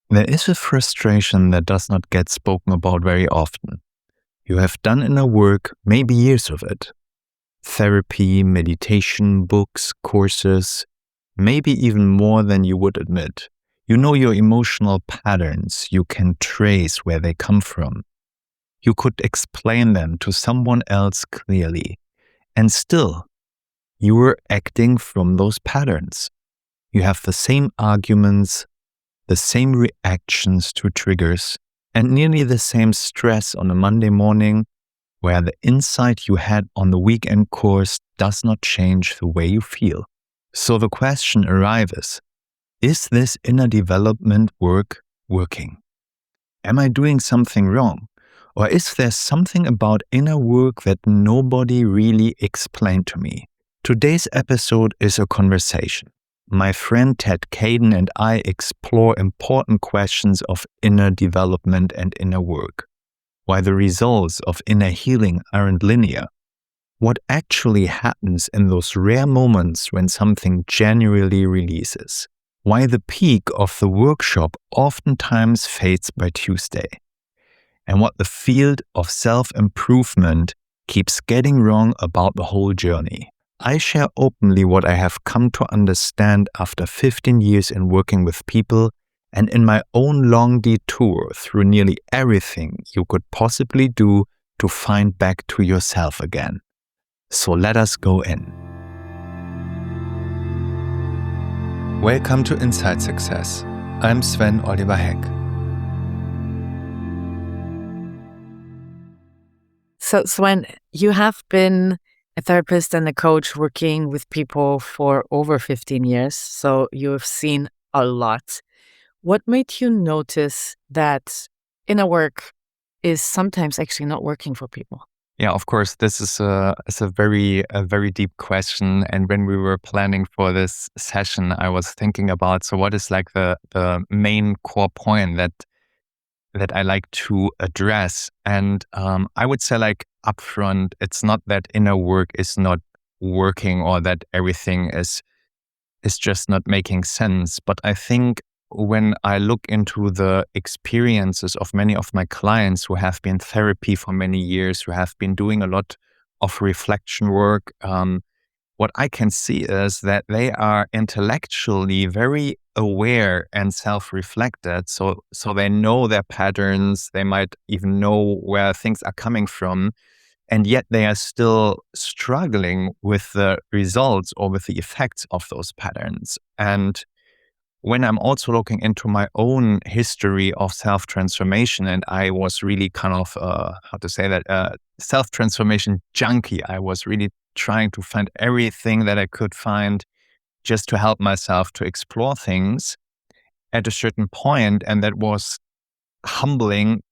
There is a frustration that does not get spoken about very often. You have done inner work, maybe years of it. Therapy, meditation, books, courses, maybe even more than you would admit. You know your emotional patterns, you can trace where they come from. You could explain them to someone else clearly. And still, you were acting from those patterns. You have the same arguments, the same reactions to triggers, and nearly the same stress on a Monday morning, where the insight you had on the weekend course does not change the way you feel. So the question arises, is this inner development work working? Am I doing something wrong? Or is there something about inner work that nobody really explained to me? Today's episode is a conversation. My friend Tat Caden and I explore important questions of inner development and inner work. Why the results of inner healing aren't linear. What actually happens in those rare moments when something genuinely releases. Why the peak of the workshop oftentimes fades by Tuesday. And what the field of self-improvement keeps getting wrong about the whole journey. I share openly what I have come to understand after 15 years in working with people and in my own long detour through nearly everything you could possibly do to find back to yourself again. So let us go in. Welcome to Inside Success. I'm Sven Oliver Heck. So Sven, you have been a therapist and a coach working with people for over 15 years, so you've seen a lot. What made you notice that inner work is sometimes actually not working for people? Yeah, of course, this is a very deep question. And when we were planning for this session, I was thinking about, so what is like the main core point that I like to address. And I would say, like, upfront, it's not that inner work is not working or that everything is just not making sense. But I think when I look into the experiences of many of my clients who have been in therapy for many years, who have been doing a lot of reflection work, what I can see is that they are intellectually very aware and self-reflected. So they know their patterns. They might even know where things are coming from. And yet they are still struggling with the results or with the effects of those patterns. And when I'm also looking into my own history of self-transformation, and I was really kind of, self-transformation junkie. I was really trying to find everything that I could find just to help myself to explore things at a certain point, and that was humbling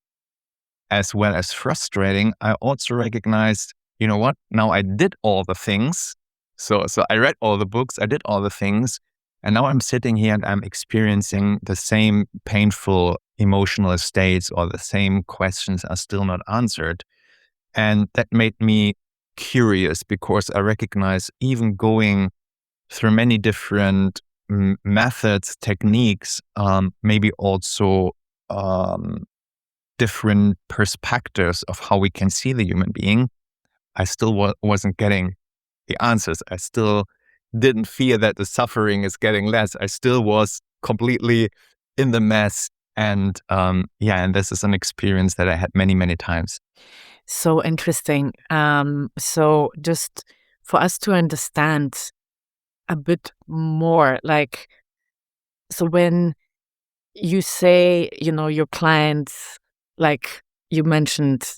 as well as frustrating. I also recognized, you know what, now I did all the things. So I read all the books, I did all the things, and now I'm sitting here and I'm experiencing the same painful emotional states, or the same questions are still not answered. And that made me curious, because I recognize even going through many different methods, techniques, maybe also different perspectives of how we can see the human being, I still wasn't getting the answers. I still didn't feel that the suffering is getting less. I still was completely in the mess. And and this is an experience that I had many, many times. So interesting. So just for us to understand a bit more, like, so when you say, your clients, like you mentioned,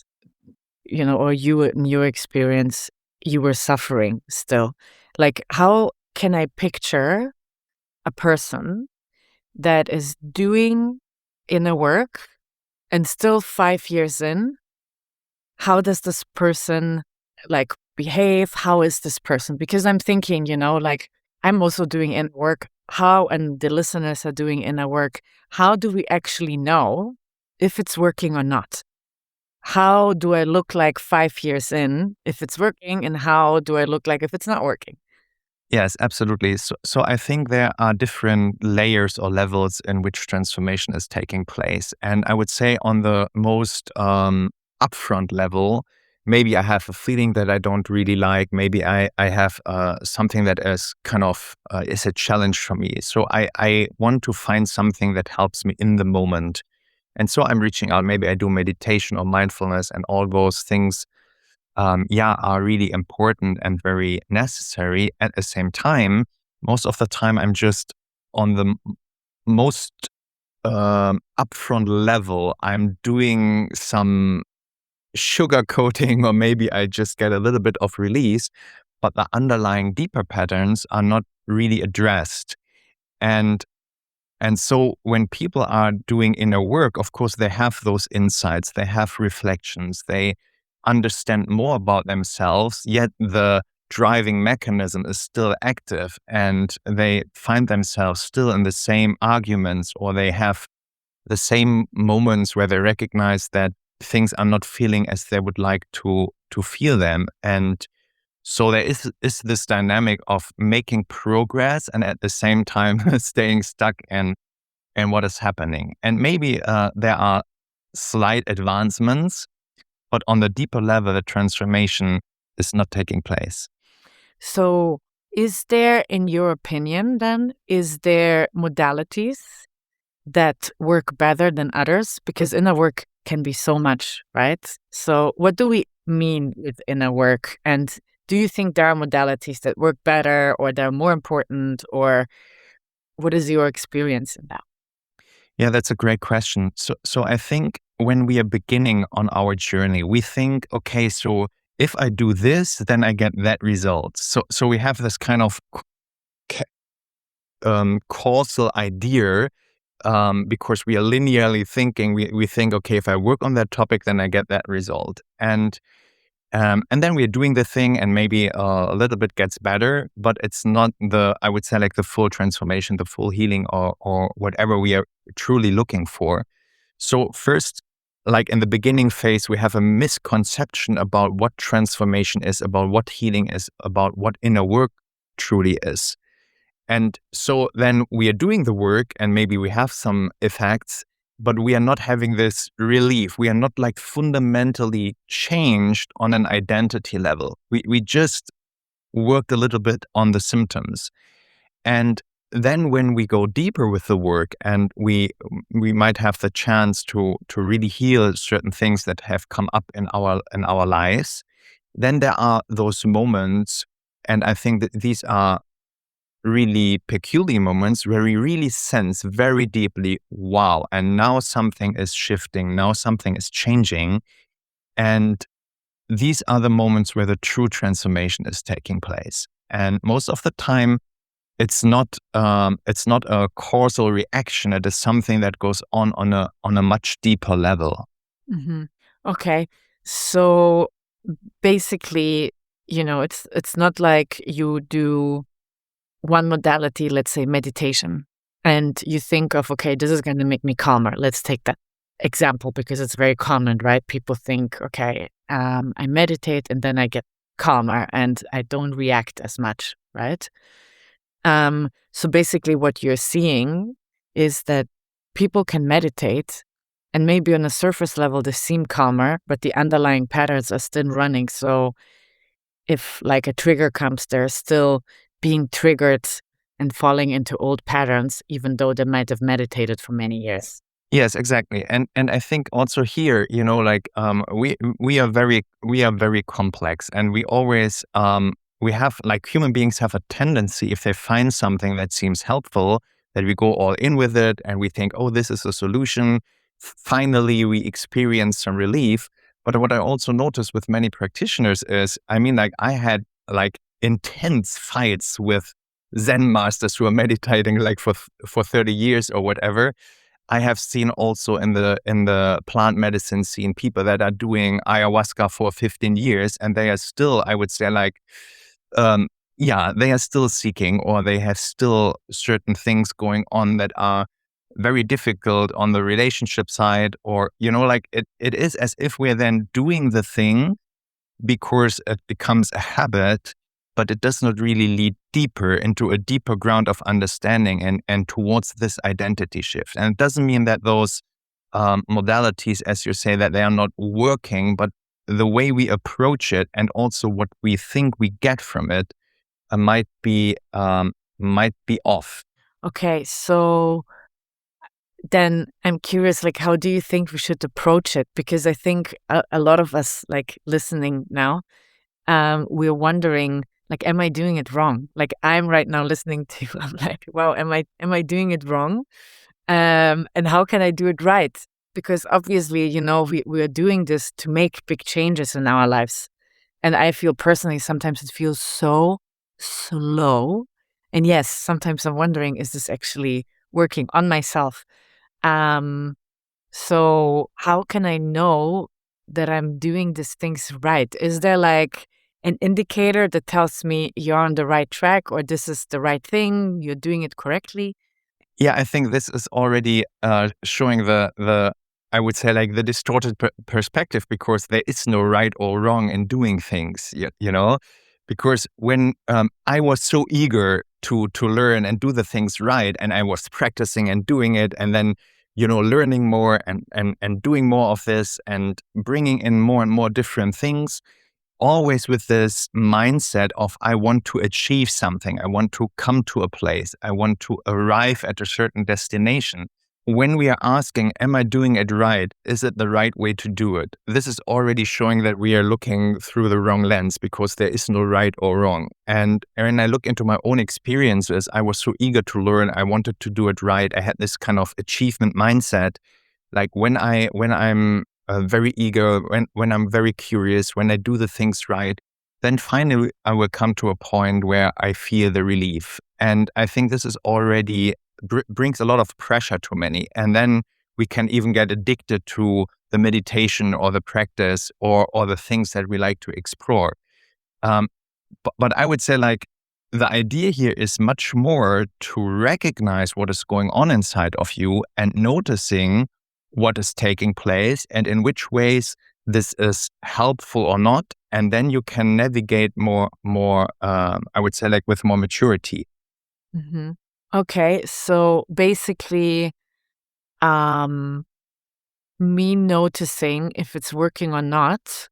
or you in your experience, you were suffering still. Like, how can I picture a person that is doing inner work and still 5 years in? How does this person like behave? How is this person? Because I'm thinking, like, I'm also doing inner work. How, and the listeners are doing inner work. How do we actually know if it's working or not? How do I look like 5 years in if it's working, and how do I look like if it's not working? Yes, absolutely. So I think there are different layers or levels in which transformation is taking place. And I would say on the most upfront level, maybe I have a feeling that I don't really like. Maybe I have something that is kind of is a challenge for me. So I want to find something that helps me in the moment. And so I'm reaching out. Maybe I do meditation or mindfulness, and all those things are really important and very necessary. At the same time, most of the time, I'm just on the most upfront level. I'm doing some sugar coating, or maybe I just get a little bit of release, but the underlying deeper patterns are not really addressed. And and so when people are doing inner work, of course, they have those insights, they have reflections, they understand more about themselves, yet the driving mechanism is still active and they find themselves still in the same arguments, or they have the same moments where they recognize that things are not feeling as they would like to feel them. And so there is this dynamic of making progress and at the same time staying stuck and what is happening. And maybe there are slight advancements, but on the deeper level, the transformation is not taking place. So, is there, in your opinion, then, is there modalities that work better than others? Because inner work can be so much, right? So, what do we mean with inner work? And do you think there are modalities that work better or that are more important? Or what is your experience in that? Yeah, that's a great question. So I think when we are beginning on our journey, we think, okay, so if I do this, then I get that result. So we have this kind of causal idea because we are linearly thinking. We think, okay, if I work on that topic, then I get that result. And then we're doing the thing and maybe a little bit gets better, but it's not I would say, like the full transformation, the full healing, or whatever we are truly looking for. So first, like in the beginning phase, we have a misconception about what transformation is, about what healing is, about what inner work truly is. And so then we are doing the work and maybe we have some effects, but we are not having this relief. We are not like fundamentally changed on an identity level. We just worked a little bit on the symptoms. And then when we go deeper with the work and we might have the chance to really heal certain things that have come up in our lives, then there are those moments. And I think that these are really peculiar moments where we really sense very deeply, wow, and now something is shifting, now something is changing. And these are the moments where the true transformation is taking place. And most of the time, it's not a causal reaction. It is something that goes on a much deeper level. Mm-hmm. Okay. So basically, it's not like you do one modality, let's say meditation, and you think of, okay, this is going to make me calmer. Let's take that example because it's very common, right? People think, okay, I meditate and then I get calmer and I don't react as much, right? So basically what you're seeing is that people can meditate and maybe on a surface level they seem calmer, but the underlying patterns are still running. So if like a trigger comes, they're still being triggered and falling into old patterns, even though they might have meditated for many years. Yes, exactly. And I think also here, like we are very complex, and we always we have, like, human beings have a tendency, if they find something that seems helpful, that we go all in with it and we think, oh, this is a solution. Finally, we experience some relief. But what I also notice with many practitioners is, I mean, like, I had like intense fights with Zen masters who are meditating like for 30 years or whatever. I have seen also in the plant medicine scene people that are doing ayahuasca for 15 years, and they are still, I would say, like, they are still seeking, or they have still certain things going on that are very difficult on the relationship side, or, like it is as if we're then doing the thing because it becomes a habit, but it does not really lead deeper into a deeper ground of understanding and towards this identity shift. And it doesn't mean that those modalities, as you say, that they are not working, but the way we approach it and also what we think we get from it might be off. Okay, so then I'm curious, like, how do you think we should approach it? Because I think a lot of us, like, listening now, we're wondering, like, am I doing it wrong? Like, I'm right now listening to you, I'm like, wow, am I doing it wrong? And how can I do it right? Because obviously, we're doing this to make big changes in our lives. And I feel personally, sometimes it feels so slow. And yes, sometimes I'm wondering, is this actually working on myself? Um, so how can I know that I'm doing these things right? Is there like an indicator that tells me you're on the right track or this is the right thing, you're doing it correctly? Yeah, I think this is already showing the I would say like the distorted perspective, because there is no right or wrong in doing things. Because when I was so eager to learn and do the things right, and I was practicing and doing it, and then learning more and doing more of this and bringing in more and more different things, always with this mindset of I want to achieve something, I want to come to a place, I want to arrive at a certain destination. When we are asking, am I doing it right? Is it the right way to do it? This is already showing that we are looking through the wrong lens, because there is no right or wrong. And when I look into my own experiences, I was so eager to learn. I wanted to do it right. I had this kind of achievement mindset. Like when I'm very eager, when I'm very curious, when I do the things right, then finally I will come to a point where I feel the relief. And I think this is already brings a lot of pressure to many. And then we can even get addicted to the meditation or the practice or the things that we like to explore. Um, but I would say, like, the idea here is much more to recognize what is going on inside of you and noticing what is taking place and in which ways this is helpful or not. And then you can navigate more, I would say, like, with more maturity. Mm-hmm. Okay, so basically, me noticing if it's working or not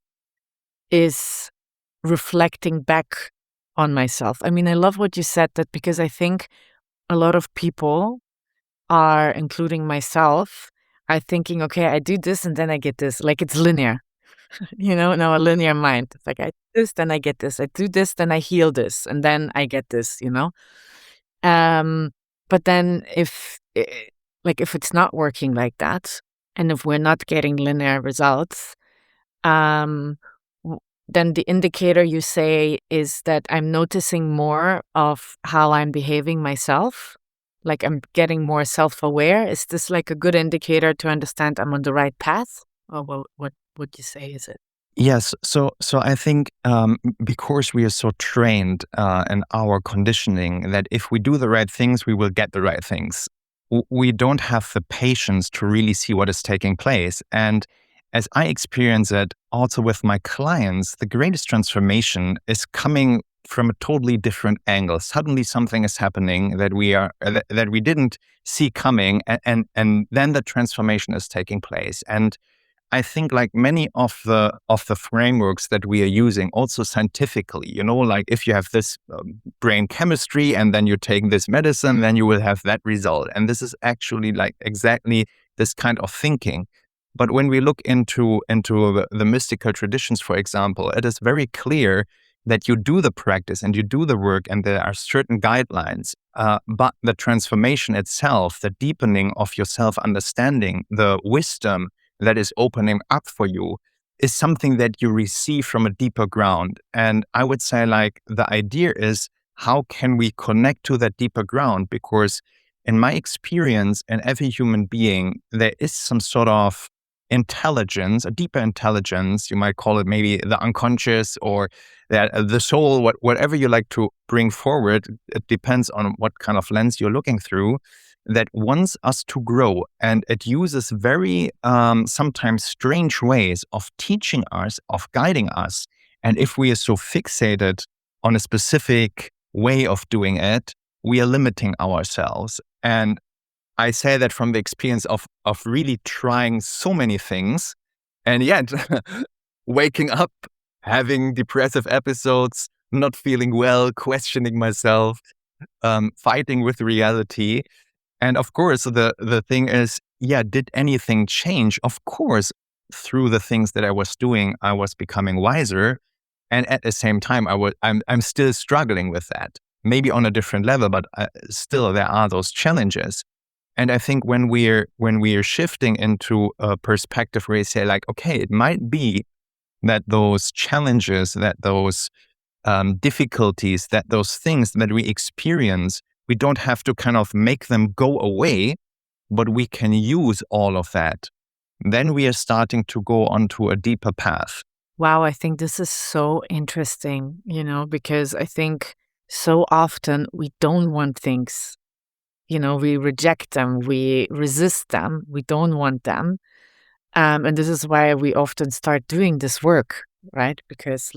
is reflecting back on myself. I mean, I love what you said, that because I think a lot of people are, including myself, are thinking, okay, I do this and then I get this. Like it's linear, now a linear mind. It's like I do this, then I get this. I do this, then I heal this, and then I get this. But then if it's not working like that, and if we're not getting linear results, um, then the indicator you say is that I'm noticing more of how I'm behaving myself. Like I'm getting more self-aware. Is this like a good indicator to understand I'm on the right path? Or what would you say is it? Yes. So I think because we are so trained in our conditioning that if we do the right things, we will get the right things. We don't have the patience to really see what is taking place. And as I experience it also with my clients, the greatest transformation is coming from a totally different angle. Suddenly something is happening that we didn't see coming, and then the transformation is taking place. And I think, like, many of the frameworks that we are using also scientifically, like if you have this brain chemistry and then you take this medicine, then you will have that result. And this is actually like exactly this kind of thinking. But when we look into the mystical traditions, for example, it is very clear that you do the practice and you do the work and there are certain guidelines. But the transformation itself, the deepening of your self-understanding, the wisdom that is opening up for you, is something that you receive from a deeper ground. And I would say, like, the idea is, how can we connect to that deeper ground? Because in my experience, in every human being, there is some sort of intelligence, a deeper intelligence. You might call it maybe the unconscious or the soul, whatever you like to bring forward. It depends on what kind of lens you're looking through, that wants us to grow. And it uses very sometimes strange ways of teaching us, of guiding us. And if we are so fixated on a specific way of doing it, we are limiting ourselves. And I say that from the experience of really trying so many things, and yet waking up, having depressive episodes, not feeling well, questioning myself, fighting with reality. And of course, the thing is, did anything change? Of course, through the things that I was doing, I was becoming wiser. And at the same time, I'm still struggling with that, maybe on a different level, but still there are those challenges. And I think when we're shifting into a perspective where you say like, okay, it might be that those challenges, that those difficulties, that those things that we experience, we don't have to kind of make them go away, but we can use all of that. Then we are starting to go onto a deeper path. Wow, I think this is so interesting, because I think so often we don't want things. We reject them, we resist them, we don't want them. And this is why we often start doing this work, right? Because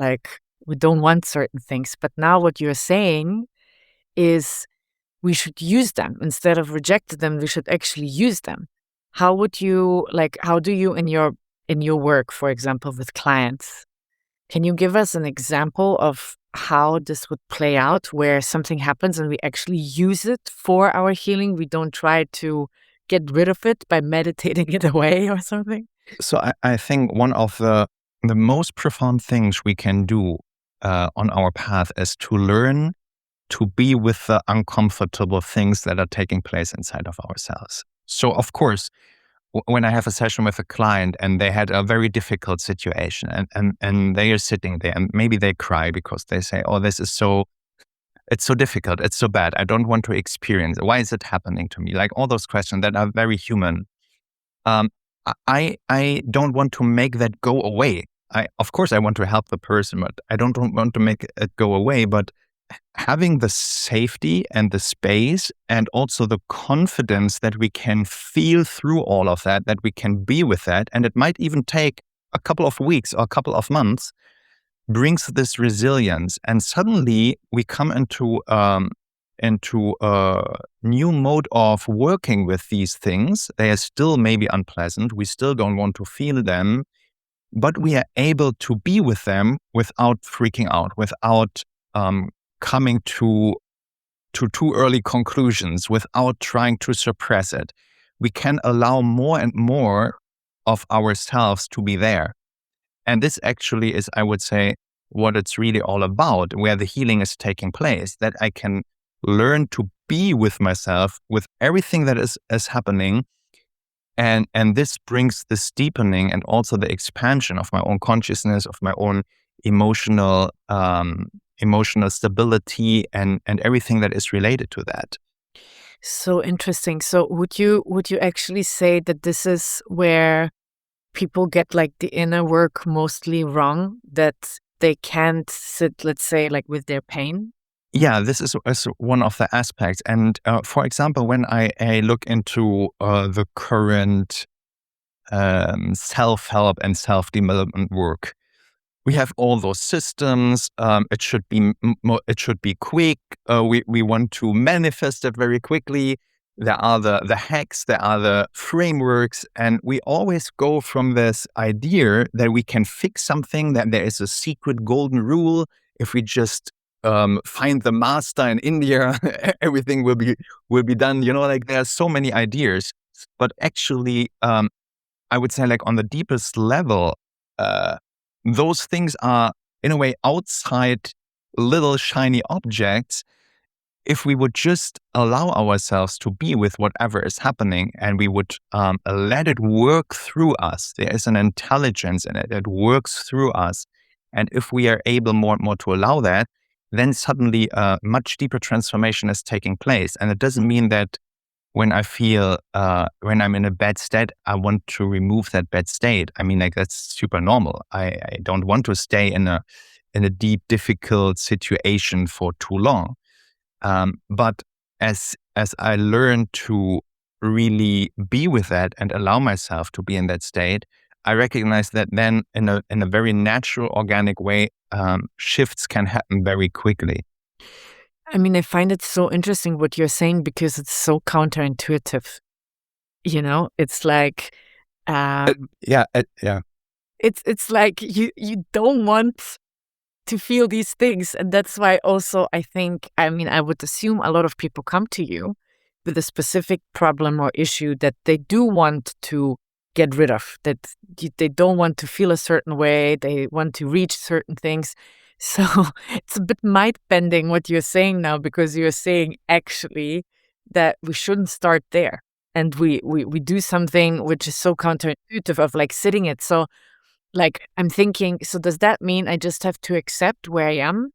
we don't want certain things. But now what you're saying is we should use them. Instead of reject them, we should actually use them. How do you in your work, for example, with clients, can you give us an example of how this would play out, where something happens and we actually use it for our healing? We don't try to get rid of it by meditating it away or something? So I think one of the most profound things we can do on our path is to learn to be with the uncomfortable things that are taking place inside of ourselves. So of course, when I have a session with a client and they had a very difficult situation and they are sitting there and maybe they cry because they say, oh, it's so difficult. It's so bad. I don't want to experience it. Why is it happening to me? Like all those questions that are very human. I don't want to make that go away. Of course, I want to help the person, but I don't want to make it go away. But having the safety and the space and also the confidence that we can feel through all of that, that we can be with that, and it might even take a couple of weeks or a couple of months, brings this resilience. And suddenly we come into a new mode of working with these things. They are still maybe unpleasant. We still don't want to feel them, but we are able to be with them without freaking out, without coming to too early conclusions, without trying to suppress it. We can allow more and more of ourselves to be there. And this actually is, I would say, what it's really all about, where the healing is taking place, that I can learn to be with myself, with everything that is happening. And this brings this deepening and also the expansion of my own consciousness, of my own emotional stability and everything that is related to that. So interesting. So would you actually say that this is where people get the inner work mostly wrong, that they can't sit, let's say, with their pain? Yeah, this is one of the aspects. And for example, when I look into the current self-help and self-development work, we have all those systems. It should be quick. We want to manifest it very quickly. There are the hacks, there are the frameworks, and we always go from this idea that we can fix something, that there is a secret golden rule. If we just find the master in India, everything will be done. There are so many ideas, but actually, I would say on the deepest level, those things are in a way outside little shiny objects. If we would just allow ourselves to be with whatever is happening and we would let it work through us, there is an intelligence in it that works through us. And if we are able more and more to allow that, then suddenly a much deeper transformation is taking place. And it doesn't mean that when I feel, when I'm in a bad state, I want to remove that bad state. I mean, that's super normal. I don't want to stay in a deep, difficult situation for too long. But as I learn to really be with that and allow myself to be in that state, I recognize that then in a very natural, organic way, shifts can happen very quickly. I mean, I find it so interesting what you're saying because it's so counterintuitive. It's like, Yeah. it's like you don't want to feel these things, and that's why also I think, I mean, I would assume a lot of people come to you with a specific problem or issue that they do want to get rid of, that they don't want to feel a certain way, they want to reach certain things. So it's a bit mind bending what you're saying now, because you're saying actually that we shouldn't start there, and we do something which is so counterintuitive of like sitting it. So like I'm thinking, so does that mean I just have to accept where I am?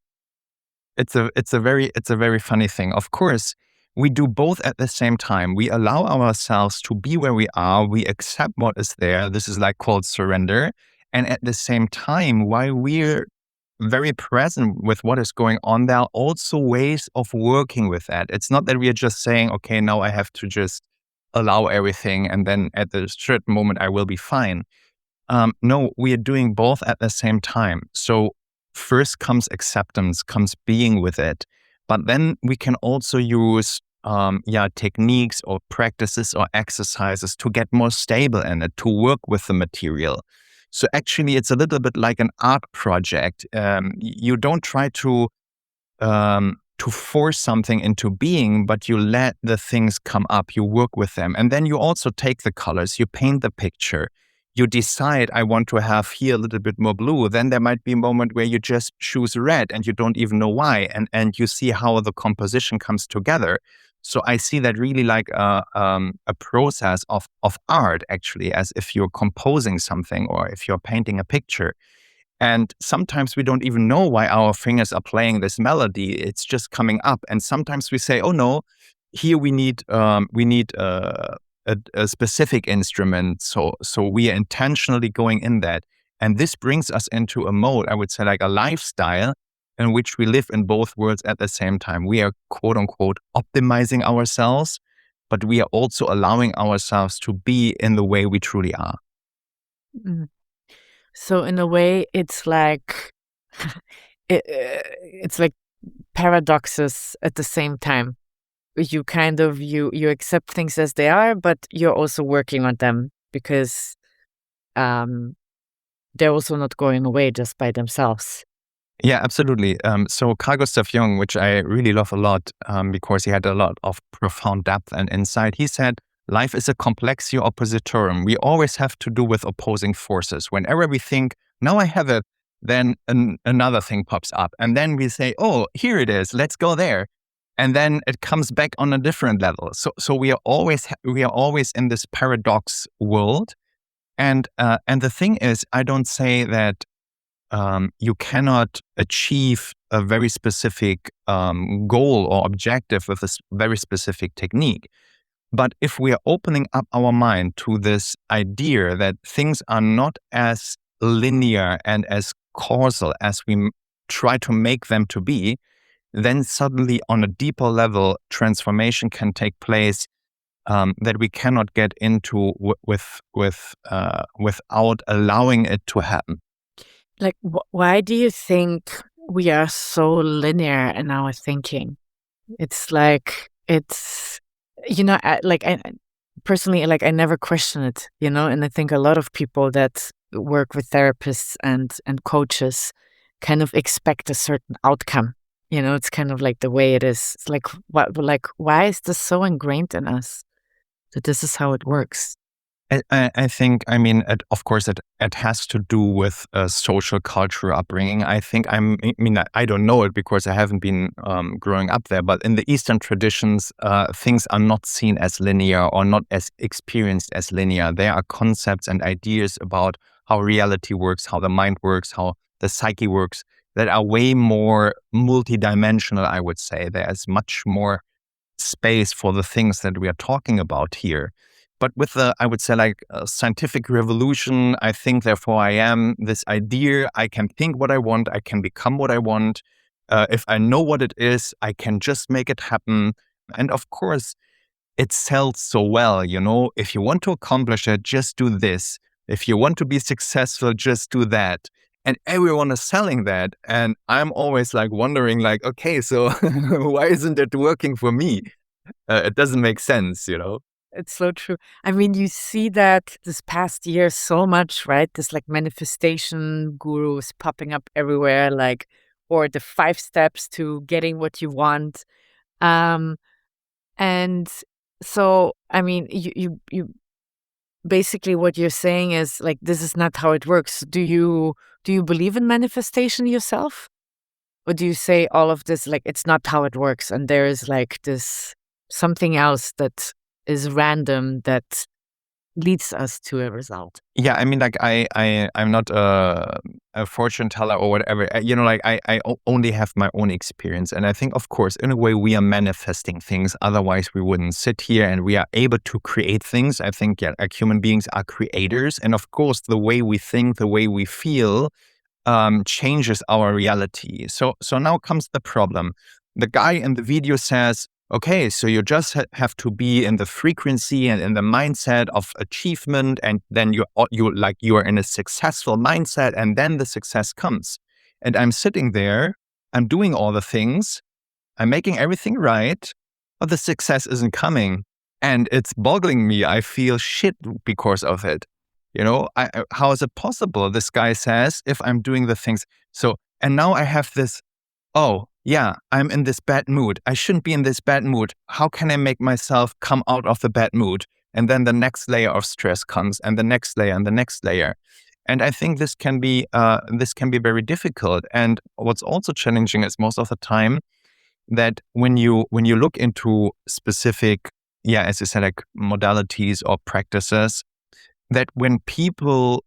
It's a very funny thing. Of course, we do both at the same time. We allow ourselves to be where we are. We accept what is there. This is like called surrender. And at the same time, while we're very present with what is going on, there are also ways of working with that. It's not that we are just saying, okay, now I have to just allow everything, and then at the certain moment I will be fine. No, we are doing both at the same time. So first comes acceptance, comes being with it. But then we can also use techniques or practices or exercises to get more stable in it, to work with the material. So actually, it's a little bit like an art project. You don't try to force something into being, but you let the things come up, you work with them. And then you also take the colors, you paint the picture, you decide, I want to have here a little bit more blue. Then there might be a moment where you just choose red and you don't even know why. And you see how the composition comes together. So I see that really like a process of art, actually, as if you're composing something or if you're painting a picture. And sometimes we don't even know why our fingers are playing this melody. It's just coming up. And sometimes we say, oh no, here we need a specific instrument. So we are intentionally going in that. And this brings us into a mode, I would say, like a lifestyle in which we live in both worlds at the same time. We are, quote unquote, optimizing ourselves, but we are also allowing ourselves to be in the way we truly are. Mm. So in a way, it's like it's like paradoxes at the same time. You kind of you accept things as they are, but you're also working on them because um, they're also not going away just by themselves. Yeah, absolutely. So Carl Gustav Jung, which I really love a lot because he had a lot of profound depth and insight, he said, life is a complexio oppositorum. We always have to do with opposing forces. Whenever we think, now I have it, then another thing pops up. And then we say, oh, here it is, let's go there. And then it comes back on a different level. So we are always in this paradox world. And the thing is, I don't say that you cannot achieve a very specific goal or objective with a very specific technique. But if we are opening up our mind to this idea that things are not as linear and as causal as we try to make them to be, then suddenly on a deeper level, transformation can take place that we cannot get into without allowing it to happen. Like, why do you think we are so linear in our thinking? It's like I personally, like, I never question it, and I think a lot of people that work with therapists and coaches kind of expect a certain outcome. It's kind of like the way it is. It's like, why is this so ingrained in us that this is how it works? I think, of course, it has to do with social culture upbringing. I don't know it because I haven't been growing up there, but in the Eastern traditions, things are not seen as linear or not as experienced as linear. There are concepts and ideas about how reality works, how the mind works, how the psyche works, that are way more multidimensional, I would say. There's much more space for the things that we are talking about here. But with the, I would say, like scientific revolution, I think, therefore I am, this idea, I can think what I want, I can become what I want. If I know what it is, I can just make it happen. And of course, it sells so well, if you want to accomplish it, just do this. If you want to be successful, just do that. And everyone is selling that. And I'm always like wondering, like, okay, so why isn't it working for me? It doesn't make sense, you know? It's so true. I mean, you see that this past year so much, right? This like manifestation gurus popping up everywhere, like, or the 5 steps to getting what you want. Um, and so, I mean, you basically what you're saying is like, this is not how it works. Do you believe in manifestation yourself? Or do you say all of this, like, it's not how it works and there is like this something else that is random that leads us to a result? Yeah, I mean, like I'm not a fortune teller or whatever. You know, like only have my own experience, and I think, of course, in a way, we are manifesting things. Otherwise, we wouldn't sit here, and we are able to create things. I think, yeah, like human beings are creators, and of course, the way we think, the way we feel, changes our reality. So now comes the problem. The guy in the video says, okay, so you just have to be in the frequency and in the mindset of achievement, and then you are in a successful mindset, and then the success comes. And I'm sitting there, I'm doing all the things, I'm making everything right, but the success isn't coming, and it's boggling me. I feel shit because of it. You know, how is it possible? This guy says, if I'm doing the things, and now I have this. Oh, yeah, I'm in this bad mood. I shouldn't be in this bad mood. How can I make myself come out of the bad mood? And then the next layer of stress comes, and the next layer, and the next layer. And I think this can be very difficult. And what's also challenging is most of the time that when you look into specific, yeah, as you said, like modalities or practices, that when people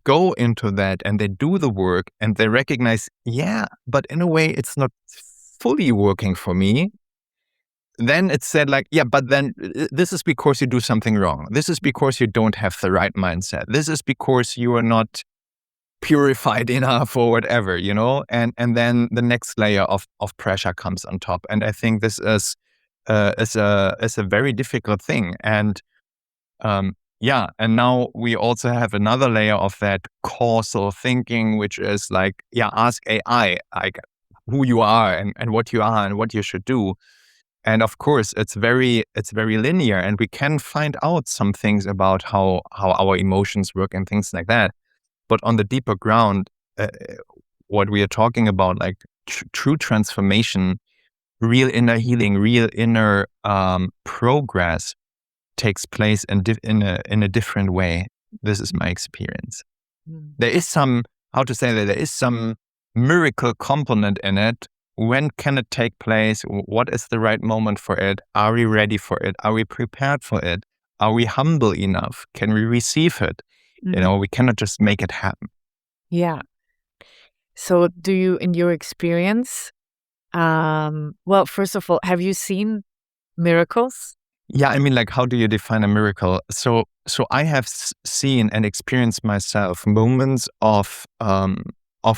go into that and they do the work and they recognize, yeah, but in a way it's not fully working for me, then it's said like, yeah, but then this is because you do something wrong. This is because you don't have the right mindset. This is because you are not purified enough or whatever, you know? And then the next layer of pressure comes on top. And I think this is a very difficult thing. And yeah, and now we also have another layer of that causal thinking, which is like, yeah, ask AI like who you are and what you are and what you should do. And of course, it's very linear, and we can find out some things about how our emotions work and things like that. But on the deeper ground, what we are talking about, like true transformation, real inner healing, real inner progress, takes place in a different way. This is my experience. There is some, how to say that, there is some miracle component in it. When can it take place? What is the right moment for it? Are we ready for it? Are we prepared for it? Are we humble enough? Can we receive it? You know, we cannot just make it happen. Yeah. So do you, in your experience, well, first of all, have you seen miracles? Yeah, I mean, like, how do you define a miracle? So I have seen and experienced myself moments of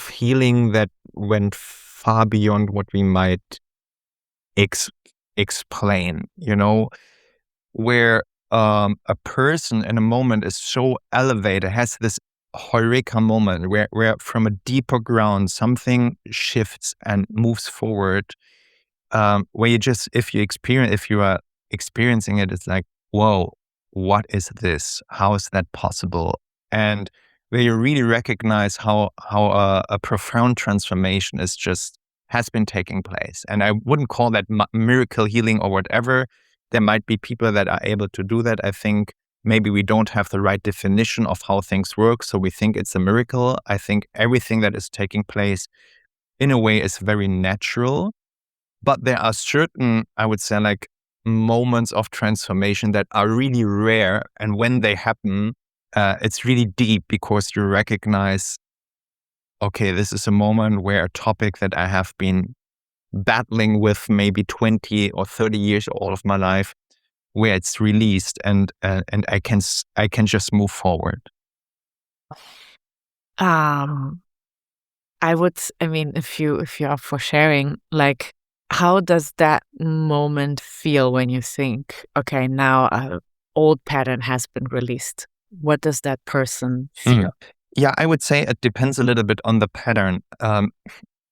healing that went far beyond what we might explain. You know, where a person in a moment is so elevated, has this eureka moment where from a deeper ground something shifts and moves forward. Where you just, if you are experiencing it, it's like, whoa, what is this? How is that possible? And where you really recognize how a profound transformation has been taking place. And I wouldn't call that miracle healing or whatever. There might be people that are able to do that. I think maybe we don't have the right definition of how things work, so we think it's a miracle. I think everything that is taking place in a way is very natural. But there are certain, I would say, like moments of transformation that are really rare. And when they happen, it's really deep because you recognize, okay, this is a moment where a topic that I have been battling with maybe 20 or 30 years all of my life, where it's released and I can just move forward. I mean, if you are for sharing, like, how does that moment feel when you think, okay, now an old pattern has been released? what does that person feel? Yeah, I would say it depends a little bit on the pattern.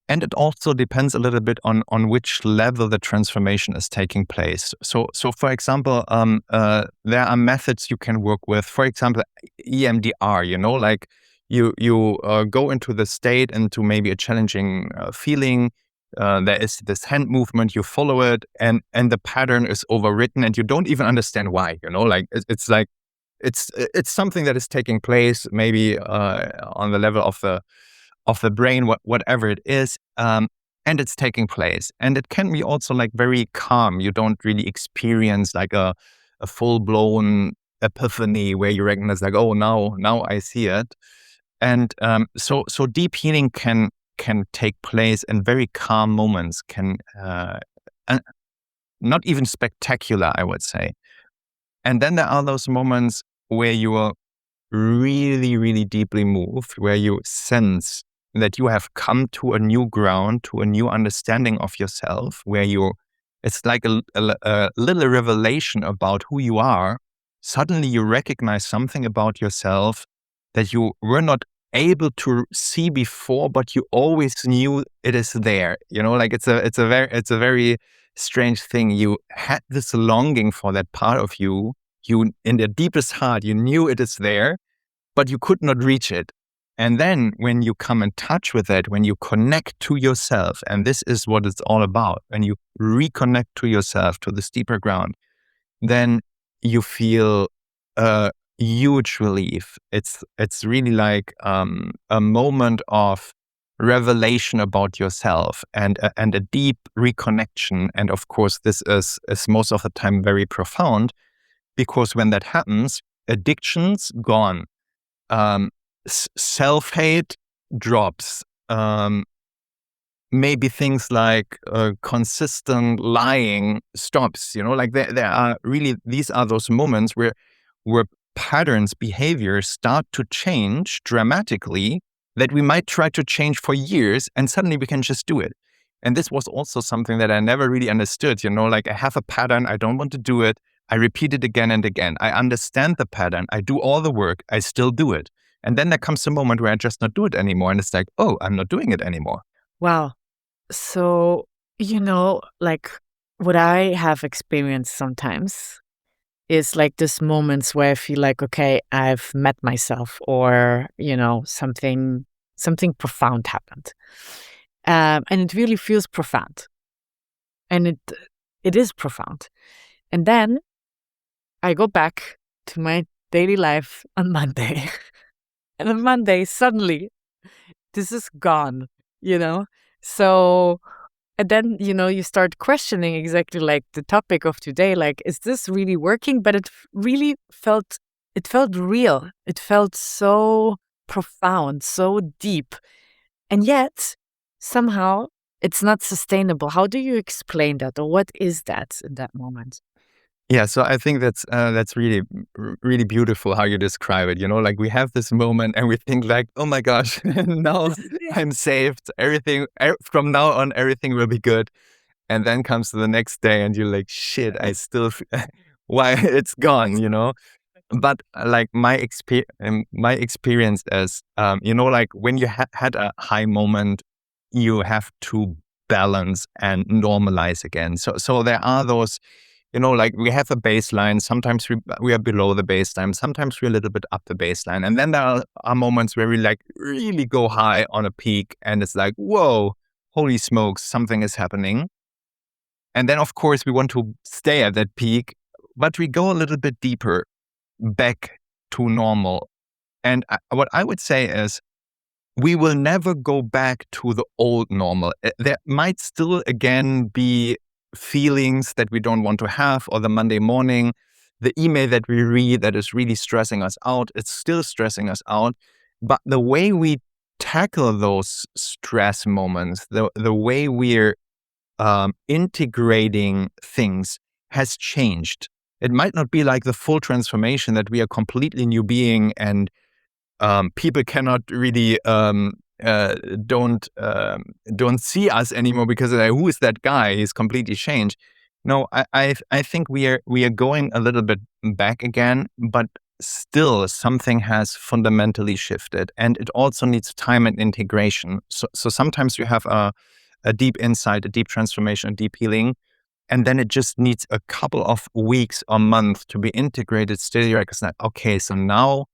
And it also depends a little bit on which level the transformation is taking place. So for example, there are methods you can work with. For example, EMDR. Like you go into the state, into maybe a challenging feeling. There is this hand movement. You follow it, and the pattern is overwritten, and you don't even understand why. Like it's like it's something that is taking place maybe on the level of the brain, whatever it is, and it's taking place. And it can be also like very calm. You don't really experience like a full-blown epiphany where you recognize like, oh, now I see it. And so deep healing can take place in very calm moments, and not even spectacular, I would say. And then there are those moments where you are really, really deeply moved, where you sense that you have come to a new ground, to a new understanding of yourself, where it's like a little revelation about who you are. Suddenly you recognize something about yourself that you were not able to see before, but you always knew it is there. Like it's a very strange thing. You had this longing for that part of you. You, in the deepest heart, you knew it is there, but you could not reach it. And then when you come in touch with it, when you connect to yourself, and this is what it's all about, when you reconnect to yourself, to this deeper ground, then you feel a huge relief. It's really like a moment of revelation about yourself and a deep reconnection. And of course, this is most of the time very profound, because when that happens, addiction's gone. Self-hate drops. Maybe things like consistent lying stops. Like there are really, these are those moments where patterns, behaviors start to change dramatically, that we might try to change for years, and suddenly we can just do it. And this was also something that I never really understood. Like I have a pattern, I don't want to do it. I repeat it again and again. I understand the pattern. I do all the work. I still do it. And then there comes a moment where I just not do it anymore. And it's like, oh, I'm not doing it anymore. Wow. So, like what I have experienced sometimes is like this moments where I feel like, okay, I've met myself, or, something profound happened. And it really feels profound. And it is profound. And then I go back to my daily life on Monday. And on Monday, suddenly, this is gone, So, and then, you start questioning exactly like the topic of today, like, is this really working? But it really felt real. It felt so profound, so deep. And yet, somehow, it's not sustainable. How do you explain that? Or what is that in that moment? Yeah, so I think that's really, really beautiful how you describe it. Like we have this moment and we think like, oh my gosh, now I'm saved. Everything from now on, everything will be good. And then comes the next day and you're like, shit, I still, why it's gone. But like my experience is, like when you had a high moment, you have to balance and normalize again. So there are those. Like we have a baseline. Sometimes we are below the baseline. Sometimes we're a little bit up the baseline. And then there are moments where we like really go high on a peak and it's like, whoa, holy smokes, something is happening. And then, of course, we want to stay at that peak, but we go a little bit deeper back to normal. And what I would say is, we will never go back to the old normal. There might still again be feelings that we don't want to have, or the Monday morning, the email that we read that is really stressing us out, it's still stressing us out. But the way we tackle those stress moments, the way we're integrating things has changed. It might not be like the full transformation that we are a completely new being and people cannot really don't see us anymore because they're like, who is that guy? He's completely changed. No, I think we are going a little bit back again, but still something has fundamentally shifted, and it also needs time and integration. So sometimes you have a deep insight, a deep transformation, a deep healing, and then it just needs a couple of weeks or months to be integrated. Still, you're like, okay, so now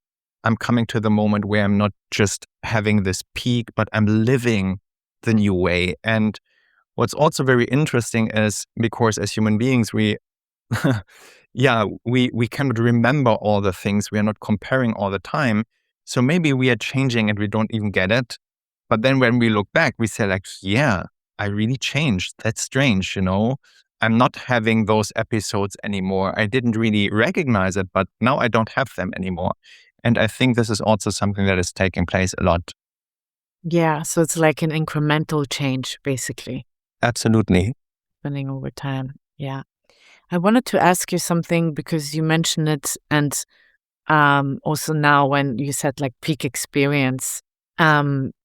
I'm coming to the moment where I'm not just having this peak, but I'm living the new way. And what's also very interesting is, because as human beings, we we cannot remember all the things. We are not comparing all the time. So maybe we are changing and we don't even get it. But then when we look back, we say like, yeah, I really changed. That's strange, I'm not having those episodes anymore. I didn't really recognize it, but now I don't have them anymore. And I think this is also something that is taking place a lot. Yeah, so it's like an incremental change, basically. Absolutely. Happening over time. Yeah. I wanted to ask you something because you mentioned it, and also now when you said like peak experience,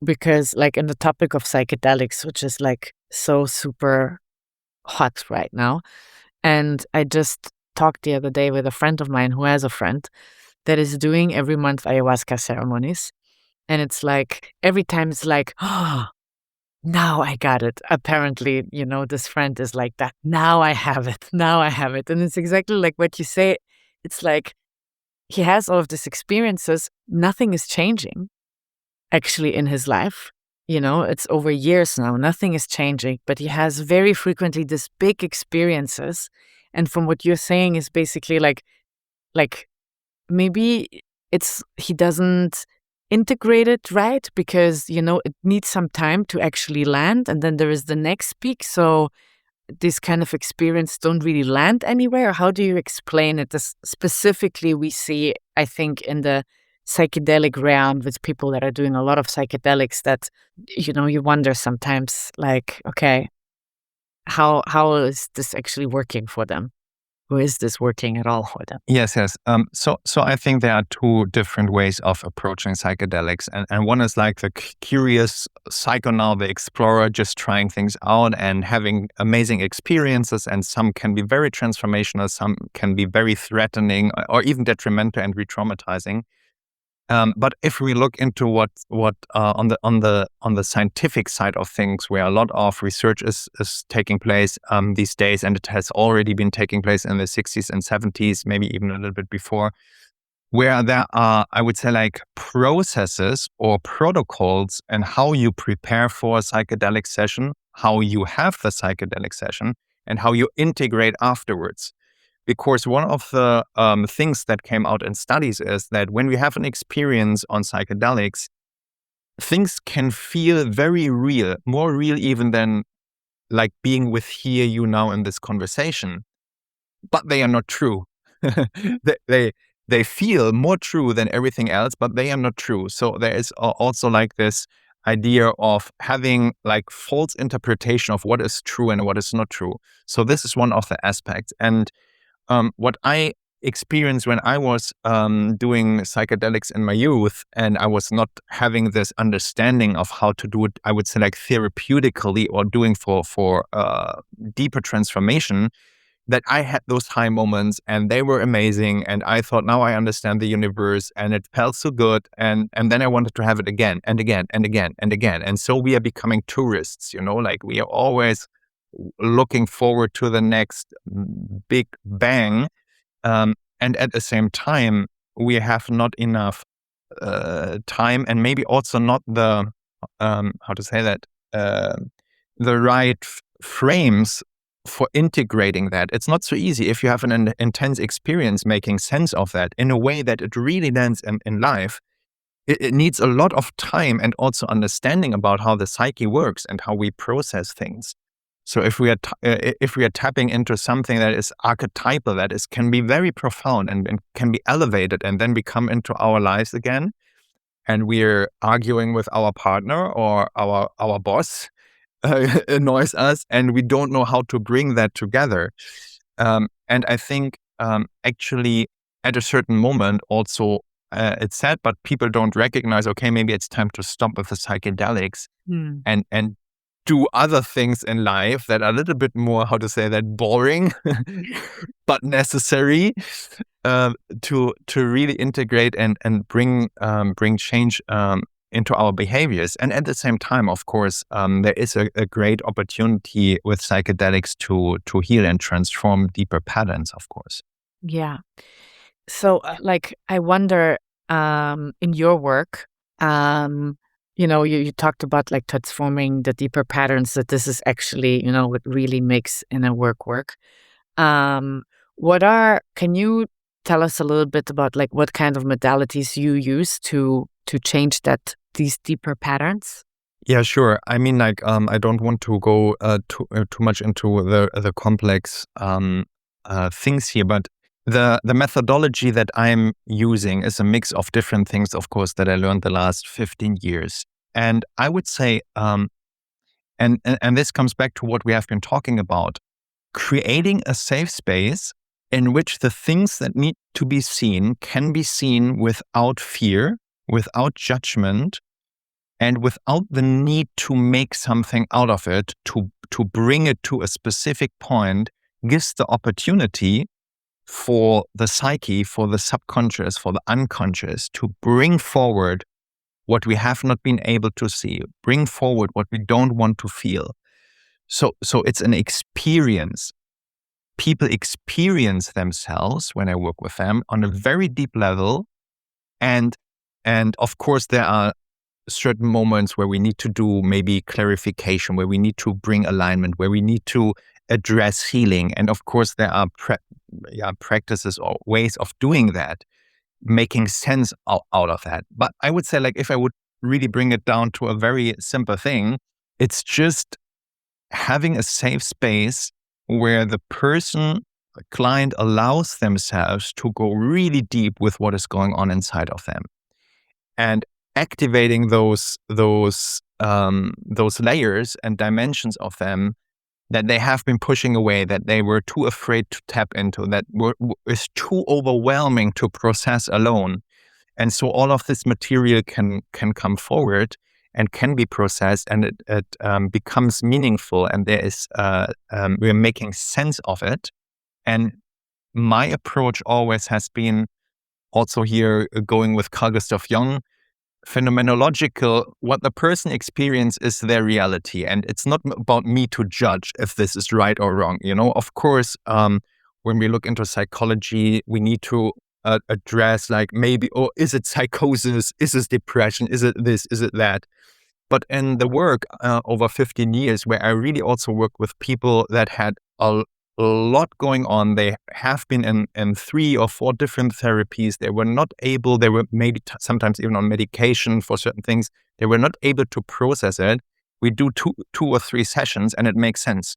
because like in the topic of psychedelics, which is like so super hot right now. And I just talked the other day with a friend of mine who has a friend that is doing every month ayahuasca ceremonies. And it's like every time it's like, oh, now I got it. Apparently, this friend is like that. Now I have it. Now I have it. And it's exactly like what you say. It's like he has all of these experiences. Nothing is changing actually in his life. It's over years now. Nothing is changing, but he has very frequently these big experiences. And from what you're saying is basically like maybe he doesn't integrate it right because, it needs some time to actually land. And then there is the next peak. So this kind of experience don't really land anywhere. How do you explain it? This specifically we see, I think, in the psychedelic realm with people that are doing a lot of psychedelics that, you wonder sometimes like, okay, how is this actually working for them? Or is this working at all for them? Yes. So I think there are two different ways of approaching psychedelics. And one is like the curious psychonaut, the explorer, just trying things out and having amazing experiences. And some can be very transformational, some can be very threatening or even detrimental and re-traumatizing. But if we look into what on the scientific side of things, where a lot of research is taking place these days, and it has already been taking place in the 60s and 70s, maybe even a little bit before, where there are, I would say, like processes or protocols and how you prepare for a psychedelic session, how you have the psychedelic session, and how you integrate afterwards. Because one of the things that came out in studies is that when we have an experience on psychedelics, things can feel very real, more real even than like being with you now in this conversation. But they are not true. they feel more true than everything else, but they are not true. So there is also like this idea of having like false interpretation of what is true and what is not true. So this is one of the aspects. And what I experienced when I was doing psychedelics in my youth, and I was not having this understanding of how to do it, I would say like therapeutically or doing for deeper transformation, that I had those high moments and they were amazing. And I thought, now I understand the universe, and it felt so good. And then I wanted to have it again and again and again and again. And so we are becoming tourists, like we are always looking forward to the next big bang. And at the same time, we have not enough time, and maybe also not the, how to say that, the right frames for integrating that. It's not so easy if you have an intense experience making sense of that in a way that it really lands in life. It needs a lot of time and also understanding about how the psyche works and how we process things. So if we are tapping into something that is archetypal, that can be very profound and can be elevated and then become into our lives again, and we're arguing with our partner or our boss annoys us, and we don't know how to bring that together. And I think actually at a certain moment also it's sad, but people don't recognize, okay, maybe it's time to stop with the psychedelics and do other things in life that are a little bit more, how to say that, boring, but necessary, to really integrate and bring change into our behaviors. And at the same time, of course, there is a great opportunity with psychedelics to heal and transform deeper patterns, of course. Yeah. So, I wonder, in your work, you talked about like transforming the deeper patterns, that this is actually, what really makes inner work work. Um, can you tell us a little bit about like what kind of modalities you use to change these deeper patterns? Yeah, sure. I mean, like, I don't want to go too much into the complex things here, but the methodology that I'm using is a mix of different things, of course, that I learned the last 15 years. And I would say, and this comes back to what we have been talking about, creating a safe space in which the things that need to be seen can be seen without fear, without judgment, and without the need to make something out of it, to bring it to a specific point, gives the opportunity for the psyche, for the subconscious, for the unconscious to bring forward what we have not been able to see, bring forward what we don't want to feel. So it's an experience. People experience themselves when I work with them on a very deep level. And of course, there are certain moments where we need to do maybe clarification, where we need to bring alignment, where we need to address healing. And of course, there are practices or ways of doing that, making sense out of that. But I would say, like, if I would really bring it down to a very simple thing, it's just having a safe space where the client allows themselves to go really deep with what is going on inside of them, and activating those layers and dimensions of them that they have been pushing away, that they were too afraid to tap into, that is too overwhelming to process alone. And so all of this material can come forward and can be processed, and it becomes meaningful, and there is we're making sense of it. And my approach always has been, also here going with Carl Gustav Jung, phenomenological. What the person experiences is their reality, and it's not about me to judge if this is right or wrong. Of course, when we look into psychology, we need to address, like, maybe, oh, is it psychosis? Is it depression? Is it this? Is it that? But in the work over 15 years, where I really also work with people that had a lot going on, they have been in 3 or 4 different therapies. They were not able, they were maybe sometimes even on medication for certain things. They were not able to process it. We do two or 3 sessions and it makes sense.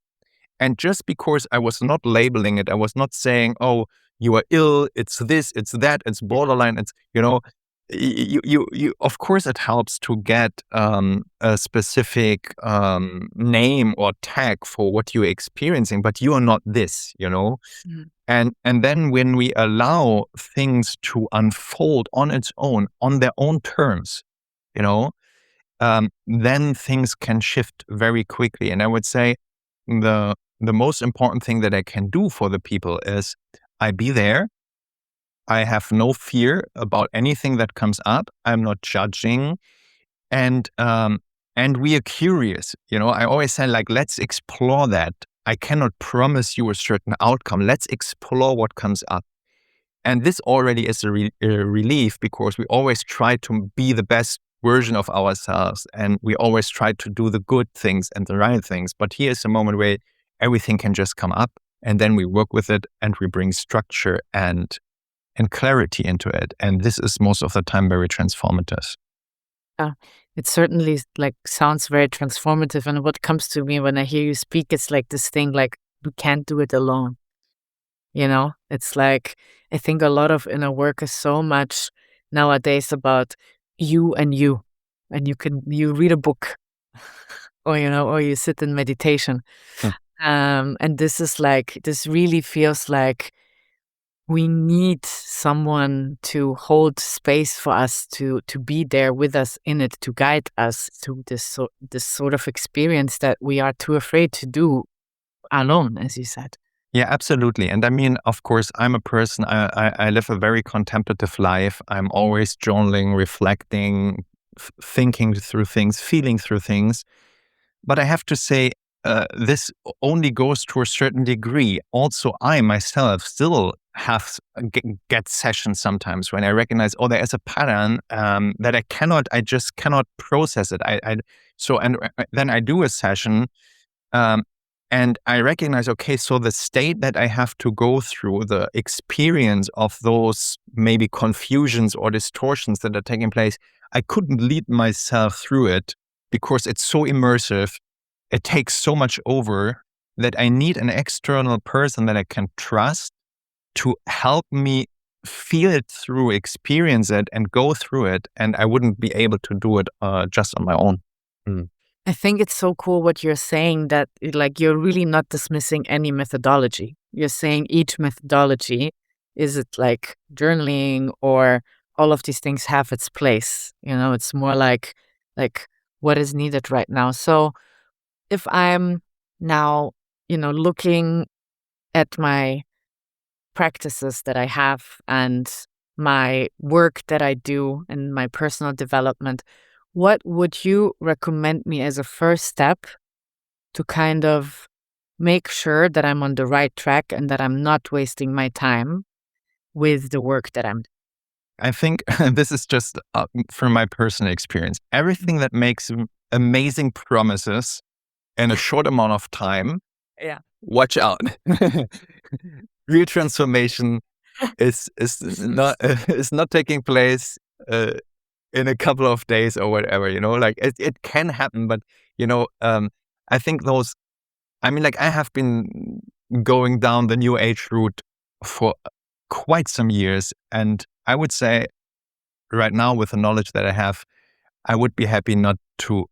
And just because I was not labeling it, I was not saying, oh, you are ill, it's this, it's that, it's borderline, it's, you of course it helps to get a specific name or tag for what you're experiencing, but you are not this. Mm. And then when we allow things to unfold on its own, on their own terms, then things can shift very quickly. And I would say the most important thing that I can do for the people is I be there. I have no fear about anything that comes up. I'm not judging, and we are curious. I always say, like, let's explore that. I cannot promise you a certain outcome. Let's explore what comes up, and this already is a relief, because we always try to be the best version of ourselves, and we always try to do the good things and the right things. But here's a moment where everything can just come up, and then we work with it, and we bring structure and clarity into it. And this is most of the time very transformative. It certainly sounds very transformative. And what comes to me when I hear you speak, it's like this thing, like, you can't do it alone. It's like, I think a lot of inner work is so much nowadays about you. And you read a book or, or you sit in meditation. Hmm. And this really feels like we need someone to hold space for us, to be there with us in it, to guide us to this sort of experience that we are too afraid to do alone, as you said. Yeah, absolutely. And I mean, of course, I'm a person, I live a very contemplative life. I'm always journaling, reflecting, thinking through things, feeling through things. But I have to say, this only goes to a certain degree. Also, I myself still get sessions sometimes when I recognize, oh, there is a pattern that I just cannot process it. Then I do a session, and I recognize, okay, so the state that I have to go through, the experience of those maybe confusions or distortions that are taking place, I couldn't lead myself through it because it's so immersive. It takes so much over that I need an external person that I can trust to help me feel it through, experience it, and go through it. And I wouldn't be able to do it just on my own. Mm. I think it's so cool what you're saying, that like you're really not dismissing any methodology. You're saying each methodology, is it like journaling or all of these things, have its place. It's more like what is needed right now. So if I'm now, looking at my practices that I have and my work that I do and my personal development, what would you recommend me as a first step to kind of make sure that I'm on the right track and that I'm not wasting my time with the work that I'm doing? I think this is just from my personal experience. Everything that makes amazing promises in a short amount of time, Yeah. watch out. Real transformation is not is not taking place in a couple of days or whatever. Like it can happen, but I think those. I mean, like I have been going down the new age route for quite some years, and I would say right now, with the knowledge that I have, I would be happy not to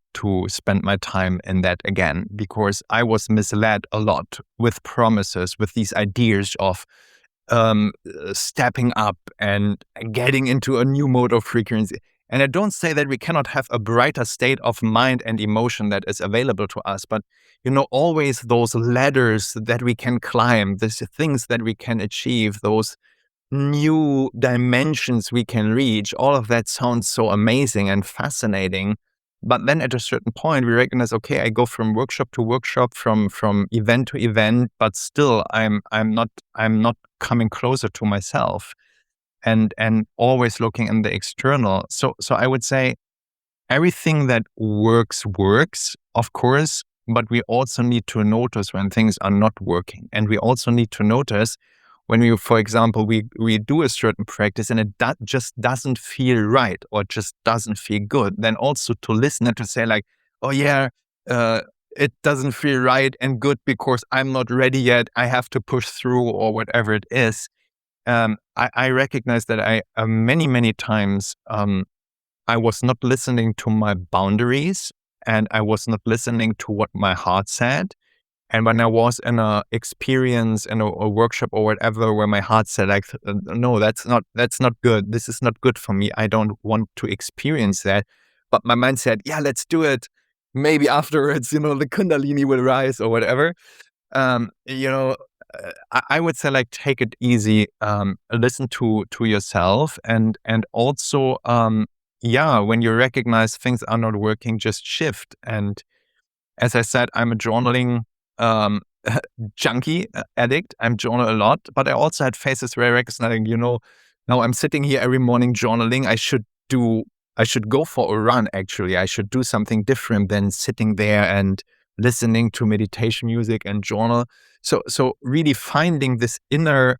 spend my time in that again, because I was misled a lot with promises, with these ideas of stepping up and getting into a new mode of frequency. And I don't say that we cannot have a brighter state of mind and emotion that is available to us, but always those ladders that we can climb, these things that we can achieve, those new dimensions we can reach, all of that sounds so amazing and fascinating. But then at a certain point, we recognize, okay, I go from workshop to workshop, from event to event, but still I'm not coming closer to myself, and always looking in the external. So I would say everything that works, of course, but we also need to notice when things are not working. And we also need to notice when we, for example, we do a certain practice and it just doesn't feel right or just doesn't feel good, then also to listen and to say like, oh yeah, it doesn't feel right and good because I'm not ready yet. I have to push through or whatever it is. I recognize that I many times I was not listening to my boundaries and I was not listening to what my heart said. And when I was in a experience, in a workshop or whatever, where my heart said like, no, that's not good. This is not good for me. I don't want to experience that. But my mind said, yeah, let's do it. Maybe afterwards, the Kundalini will rise or whatever. I would say like, take it easy, listen to yourself, and also, when you recognize things are not working, just shift. And as I said, I'm a journaling junkie, addict. I'm journal a lot, but I also had phases where I recognizing, now I'm sitting here every morning journaling. I should go for a run. Actually, I should do something different than sitting there and listening to meditation music and journal. So really finding this inner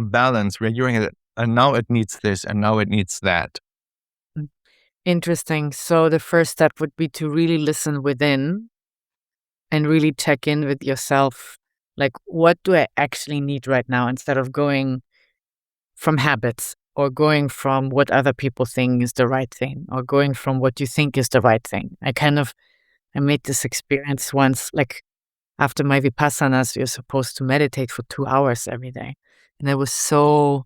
balance where you're, and now it needs this and now it needs that. Interesting. So the first step would be to really listen within and really check in with yourself. Like, what do I actually need right now, instead of going from habits or going from what other people think is the right thing or going from what you think is the right thing. I made this experience once, like after my Vipassanas, you're supposed to meditate for 2 hours every day. And I was so,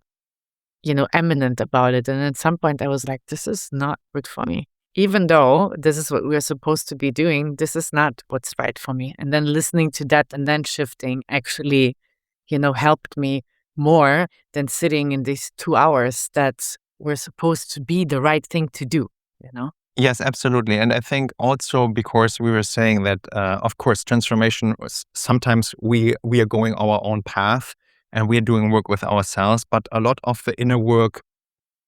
eminent about it. And at some point I was like, this is not good for me. Even though this is what we're supposed to be doing, this is not what's right for me. And then listening to that and then shifting actually, helped me more than sitting in these 2 hours that were supposed to be the right thing to do, Yes, absolutely. And I think also because we were saying that, of course, transformation, sometimes we are going our own path and we are doing work with ourselves, but a lot of the inner work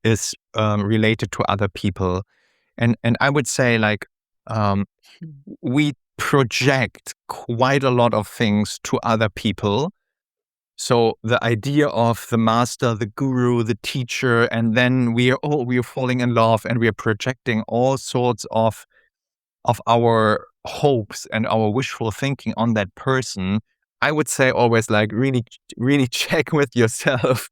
is related to other people. And I would say like we project quite a lot of things to other people. So the idea of the master, the guru, the teacher, and then we are falling in love and we are projecting all sorts of our hopes and our wishful thinking on that person. I would say always like really, really check with yourself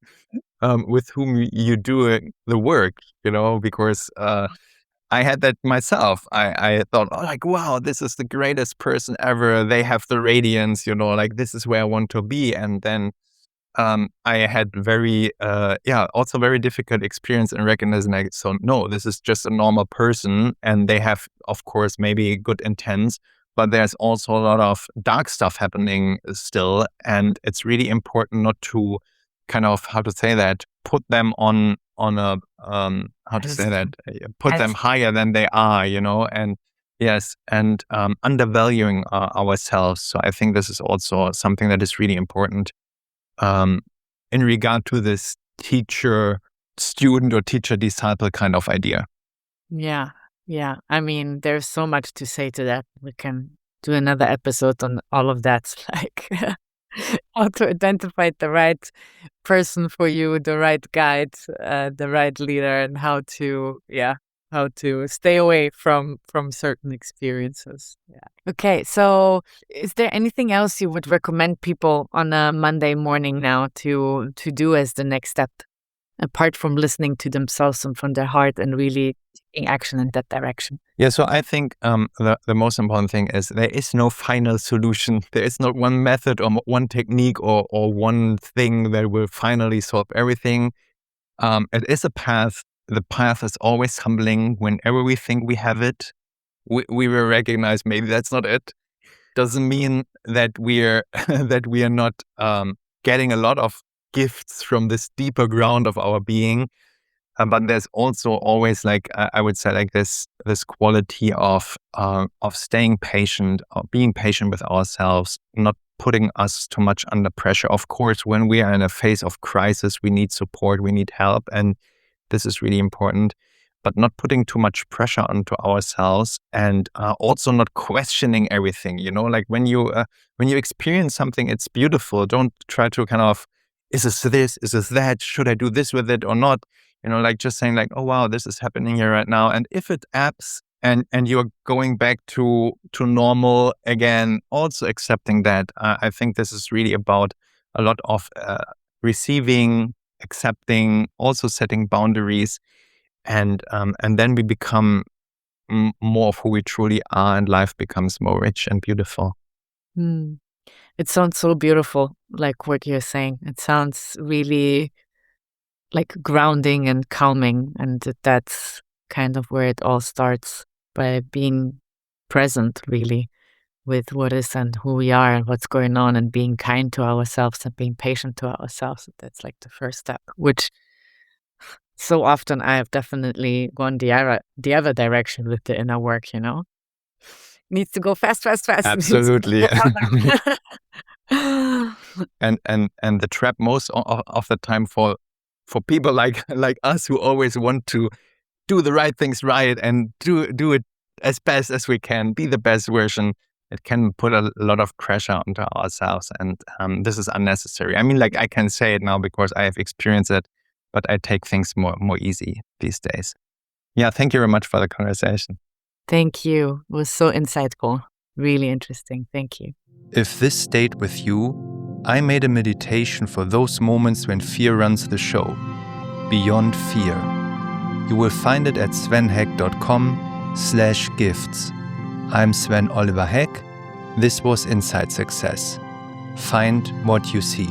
with whom you do the work, because I had that myself. I thought, oh, like, wow, this is the greatest person ever. They have the radiance, like this is where I want to be. And then I had also very difficult experience in recognizing like, so no, this is just a normal person and they have, of course, maybe good intents, but there's also a lot of dark stuff happening still. And it's really important not to kind of, how to say that, put them on a, put them higher than they are, and yes, and undervaluing ourselves. So I think this is also something that is really important in regard to this teacher-student or teacher-disciple kind of idea. Yeah. Yeah. I mean, there's so much to say to that. We can do another episode on all of that, like how to identify the right person for you, the right guide, the right leader, and how to stay away from certain experiences. Yeah. Okay, so is there anything else you would recommend people on a Monday morning now to do as the next step, apart from listening to themselves and from their heart and really taking action in that direction? Yeah, so I think the most important thing is there is no final solution. There is not one method or one technique or one thing that will finally solve everything. It is a path. The path is always humbling. Whenever we think we have it, we will recognize maybe that's not it. Doesn't mean that we are that we are not getting a lot of gifts from this deeper ground of our being. But there's also always like I would say like this quality of staying patient, of being patient with ourselves, not putting us too much under pressure. Of course, when we are in a phase of crisis, we need support, we need help, and this is really important. But not putting too much pressure onto ourselves, and also not questioning everything. Like when you experience something, it's beautiful. Don't try to kind of, is this, is this that? Should I do this with it or not? Like just saying like, oh wow, this is happening here right now. And if it apps and you're going back to normal again, also accepting that. I think this is really about a lot of receiving, accepting, also setting boundaries, and then we become more of who we truly are, and life becomes more rich and beautiful. It sounds so beautiful, like what you're saying. It sounds really like grounding and calming, and that's kind of where it all starts, by being present really with what is and who we are and what's going on, and being kind to ourselves and being patient to ourselves. That's like the first step, which so often I have definitely gone the other direction with the inner work, Needs to go fast. Absolutely. and the trap most of the time for people like us who always want to do the right things right and do it as best as we can, be the best version, it can put a lot of pressure onto ourselves, and this is unnecessary. I mean, like I can say it now because I have experienced it, but I take things more easy these days. Yeah, thank you very much for the conversation. Thank you. It was so insightful. Really interesting. Thank you. If this stayed with you, I made a meditation for those moments when fear runs the show. Beyond Fear. You will find it at svenheck.com/gifts. I'm Sven Oliver Heck. This was Inside Success. Find what you seek.